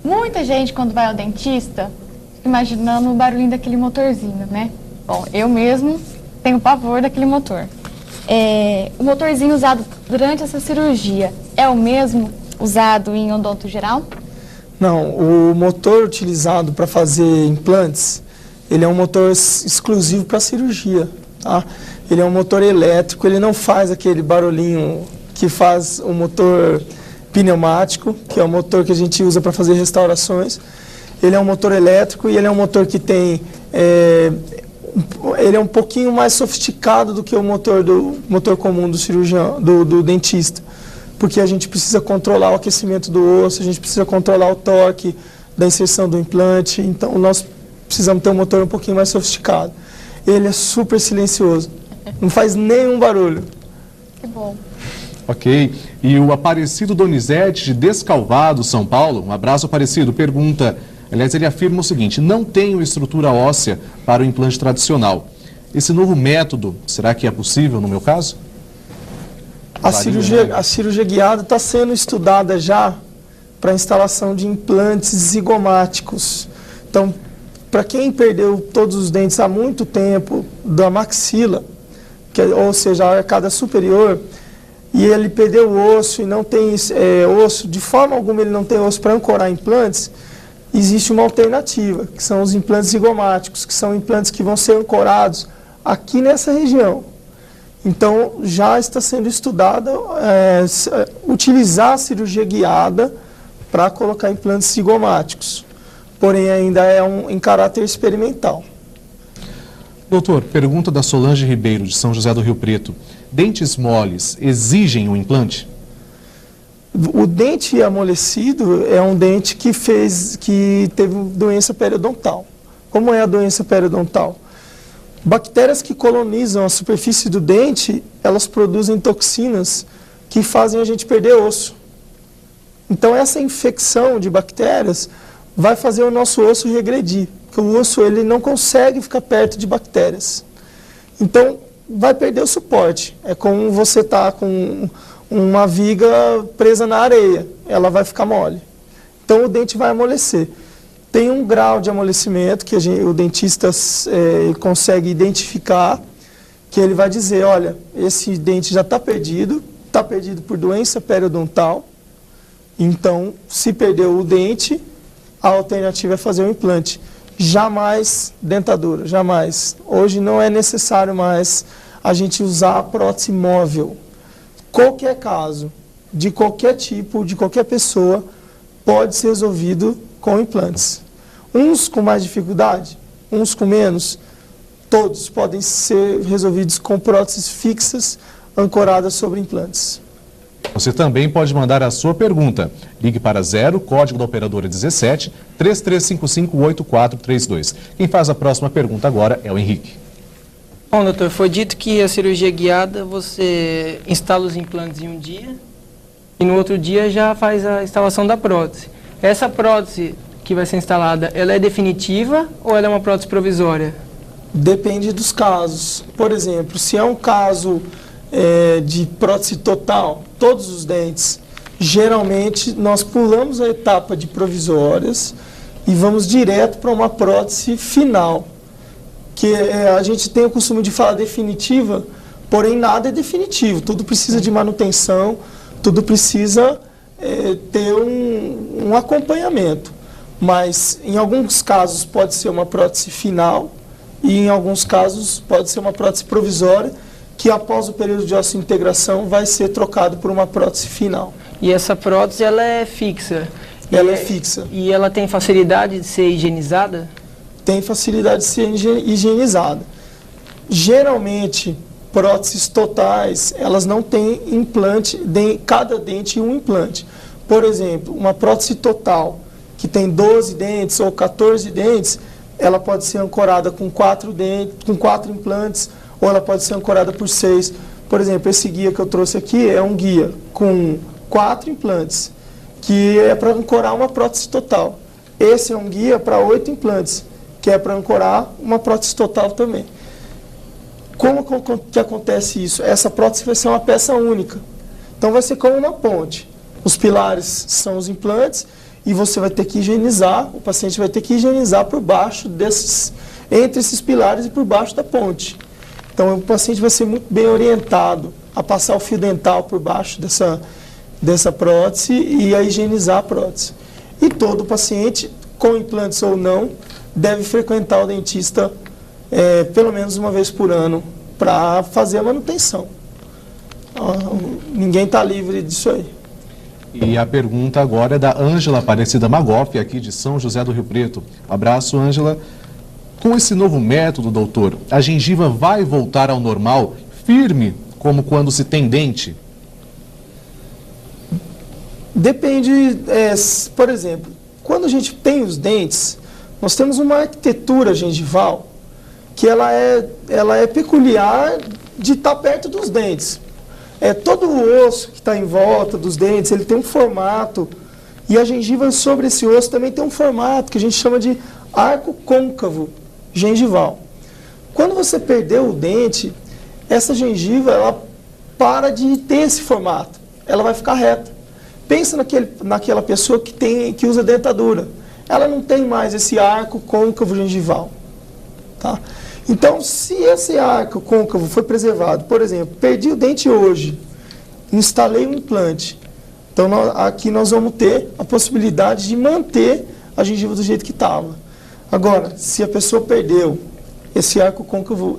Muita gente, quando vai ao dentista, imaginando o barulhinho daquele motorzinho, né? Bom, eu mesmo tenho pavor daquele motor. O motorzinho usado durante essa cirurgia é o mesmo usado em odonto geral? Não, o motor utilizado para fazer implantes, ele é um motor exclusivo para cirurgia, tá? Ele é um motor elétrico, ele não faz aquele barulhinho que faz o motor pneumático, que é o motor que a gente usa para fazer restaurações. Ele é um motor elétrico e ele é um motor que tem... ele é um pouquinho mais sofisticado do que o motor comum do cirurgião, do dentista, porque a gente precisa controlar o aquecimento do osso, a gente precisa controlar o torque da inserção do implante, então nós precisamos ter um motor um pouquinho mais sofisticado. Ele é super silencioso, não faz nenhum barulho. Que bom. Ok. E o Aparecido Donizete, de Descalvado, São Paulo, um abraço, Aparecido, pergunta... Aliás, ele afirma o seguinte: não tenho estrutura óssea para o implante tradicional. Esse novo método, será que é possível no meu caso? A cirurgia guiada está sendo estudada já para a instalação de implantes zigomáticos. Então, para quem perdeu todos os dentes há muito tempo da maxila, ou seja, a arcada superior, e ele perdeu o osso e não tem osso, de forma alguma ele não tem osso para ancorar implantes, existe uma alternativa, que são os implantes zigomáticos, que são implantes que vão ser ancorados aqui nessa região. Então, já está sendo estudada utilizar a cirurgia guiada para colocar implantes zigomáticos, porém ainda é em caráter experimental. Doutor, pergunta da Solange Ribeiro, de São José do Rio Preto. Dentes moles exigem um implante? O dente amolecido é um dente que teve doença periodontal. Como é a doença periodontal? Bactérias que colonizam a superfície do dente, elas produzem toxinas que fazem a gente perder osso. Então essa infecção de bactérias vai fazer o nosso osso regredir, porque o osso ele não consegue ficar perto de bactérias. Então vai perder o suporte. É como você estar com uma viga presa na areia, ela vai ficar mole. Então o dente vai amolecer. Tem um grau de amolecimento que o dentista consegue identificar, que ele vai dizer, olha, esse dente já está perdido por doença periodontal, então se perdeu o dente, a alternativa é fazer o implante. Jamais dentadura, jamais. Hoje não é necessário mais a gente usar a prótese móvel. Qualquer caso, de qualquer tipo, de qualquer pessoa, pode ser resolvido com implantes. Uns com mais dificuldade, uns com menos, todos podem ser resolvidos com próteses fixas ancoradas sobre implantes. Você também pode mandar a sua pergunta. Ligue para 0, código da operadora 17, 3355-8432. Quem faz a próxima pergunta agora é o Henrique. Bom, doutor, foi dito que a cirurgia guiada, você instala os implantes em um dia e no outro dia já faz a instalação da prótese. Essa prótese que vai ser instalada, ela é definitiva ou ela é uma prótese provisória? Depende dos casos. Por exemplo, se é um caso de prótese total, todos os dentes, geralmente nós pulamos a etapa de provisórias e vamos direto para uma prótese final. Que a gente tem o costume de falar definitiva, porém nada é definitivo, tudo precisa de manutenção, tudo precisa ter um acompanhamento. Mas em alguns casos pode ser uma prótese final e em alguns casos pode ser uma prótese provisória, que após o período de osseointegração vai ser trocado por uma prótese final. E essa prótese ela é fixa? Ela é fixa. E ela tem facilidade de ser higienizada? Tem facilidade de ser higienizada. Geralmente, próteses totais, elas não têm implante, cada dente um implante. Por exemplo, uma prótese total, que tem 12 dentes ou 14 dentes, ela pode ser ancorada com 4 implantes, ou ela pode ser ancorada por 6. Por exemplo, esse guia que eu trouxe aqui é um guia com 4 implantes, que é para ancorar uma prótese total. Esse é um guia para 8 implantes, que é para ancorar uma prótese total também. Como que acontece isso? Essa prótese vai ser uma peça única. Então vai ser como uma ponte. Os pilares são os implantes e você vai ter que higienizar, o paciente vai ter que higienizar por baixo entre esses pilares e por baixo da ponte. Então o paciente vai ser muito bem orientado a passar o fio dental por baixo dessa prótese e a higienizar a prótese. E todo paciente, com implantes ou não, deve frequentar o dentista pelo menos uma vez por ano para fazer a manutenção. Ninguém está livre disso aí. E a pergunta agora é da Ângela Aparecida Magoff, aqui de São José do Rio Preto. Abraço, Ângela. Com esse novo método, doutor, a gengiva vai voltar ao normal, firme, como quando se tem dente? Depende, por exemplo, quando a gente tem os dentes, nós temos uma arquitetura gengival que ela é peculiar de estar perto dos dentes. Todo o osso que está em volta dos dentes, ele tem um formato, e a gengiva sobre esse osso também tem um formato que a gente chama de arco côncavo gengival. Quando você perdeu o dente, essa gengiva ela para de ter esse formato, ela vai ficar reta. Pensa naquela pessoa que usa dentadura, ela não tem mais esse arco côncavo gengival. Tá? Então, se esse arco côncavo foi preservado, por exemplo, perdi o dente hoje, instalei um implante, então aqui nós vamos ter a possibilidade de manter a gengiva do jeito que estava. Agora, se a pessoa perdeu esse arco côncavo,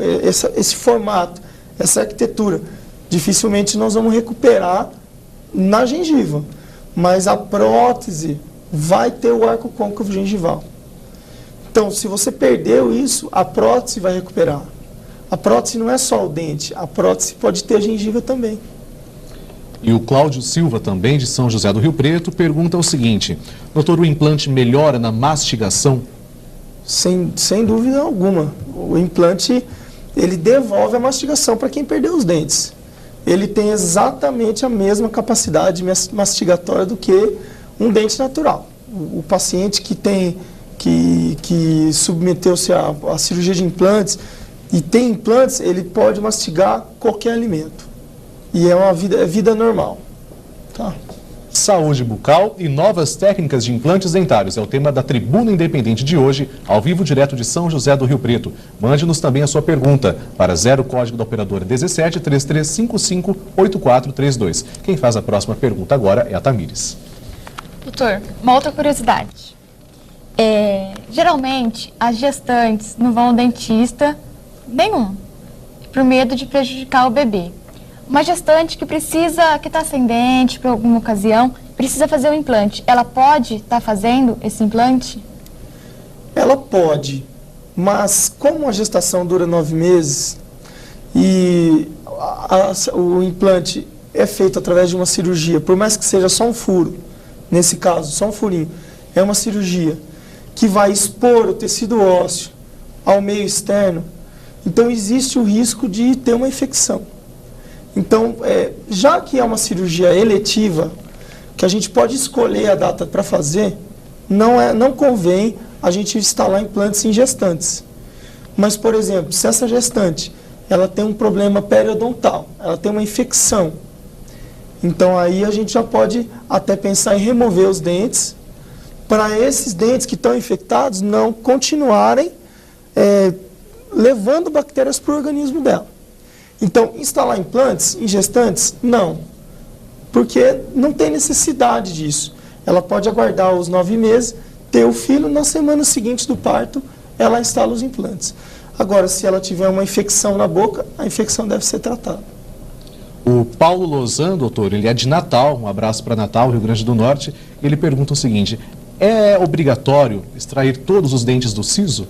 esse formato, essa arquitetura, dificilmente nós vamos recuperar na gengiva, mas a prótese vai ter o arco côncavo gengival. Então, se você perdeu isso, a prótese vai recuperar. A prótese não é só o dente, a prótese pode ter a gengiva também. E o Cláudio Silva, também de São José do Rio Preto, pergunta o seguinte: doutor, o implante melhora na mastigação? Sem dúvida alguma. O implante, ele devolve a mastigação para quem perdeu os dentes. Ele tem exatamente a mesma capacidade mastigatória do que um dente natural. O paciente que submeteu-se à cirurgia de implantes e tem implantes, ele pode mastigar qualquer alimento. E é uma vida normal. Tá? Saúde bucal e novas técnicas de implantes dentários é o tema da Tribuna Independente de hoje, ao vivo direto de São José do Rio Preto. Mande-nos também a sua pergunta para 0 código da operadora 17 3355 8432. Quem faz a próxima pergunta agora é a Tamires. Doutor, uma outra curiosidade. Geralmente, as gestantes não vão ao dentista nenhum, por medo de prejudicar o bebê. Uma gestante que está sem dente por alguma ocasião, precisa fazer um implante, ela pode estar fazendo esse implante? Ela pode, mas como a gestação dura 9 meses e o implante é feito através de uma cirurgia, por mais que seja só um furo, nesse caso, só um furinho, é uma cirurgia que vai expor o tecido ósseo ao meio externo, então existe o risco de ter uma infecção. Então, já que é uma cirurgia eletiva, que a gente pode escolher a data para fazer, não convém a gente instalar implantes em gestantes. Mas, por exemplo, se essa gestante ela tem um problema periodontal, ela tem uma infecção, então aí a gente já pode até pensar em remover os dentes, para esses dentes que estão infectados não continuarem levando bactérias para o organismo dela. Então, instalar implantes em gestantes? Não, porque não tem necessidade disso. Ela pode aguardar os 9 meses, ter o filho, na semana seguinte do parto, ela instala os implantes. Agora, se ela tiver uma infecção na boca, a infecção deve ser tratada. O Paulo Lozan, doutor, ele é de Natal, um abraço para Natal, Rio Grande do Norte. Ele pergunta o seguinte: é obrigatório extrair todos os dentes do siso?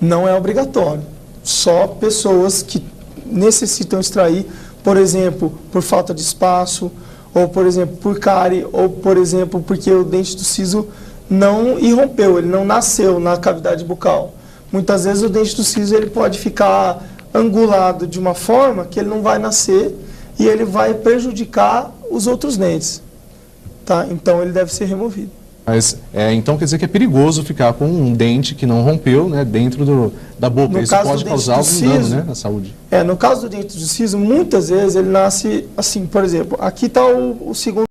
Não é obrigatório. Só pessoas que necessitam extrair, por exemplo, por falta de espaço, ou por exemplo, por cárie, ou por exemplo, porque o dente do siso não irrompeu, ele não nasceu na cavidade bucal. Muitas vezes o dente do siso ele pode ficar angulado de uma forma que ele não vai nascer e ele vai prejudicar os outros dentes. Tá? Então ele deve ser removido. Mas, então quer dizer que é perigoso ficar com um dente que não rompeu, né, dentro da boca. Isso pode causar algum dano, né, na saúde. No caso do dente do siso, muitas vezes ele nasce assim, por exemplo, aqui está o segundo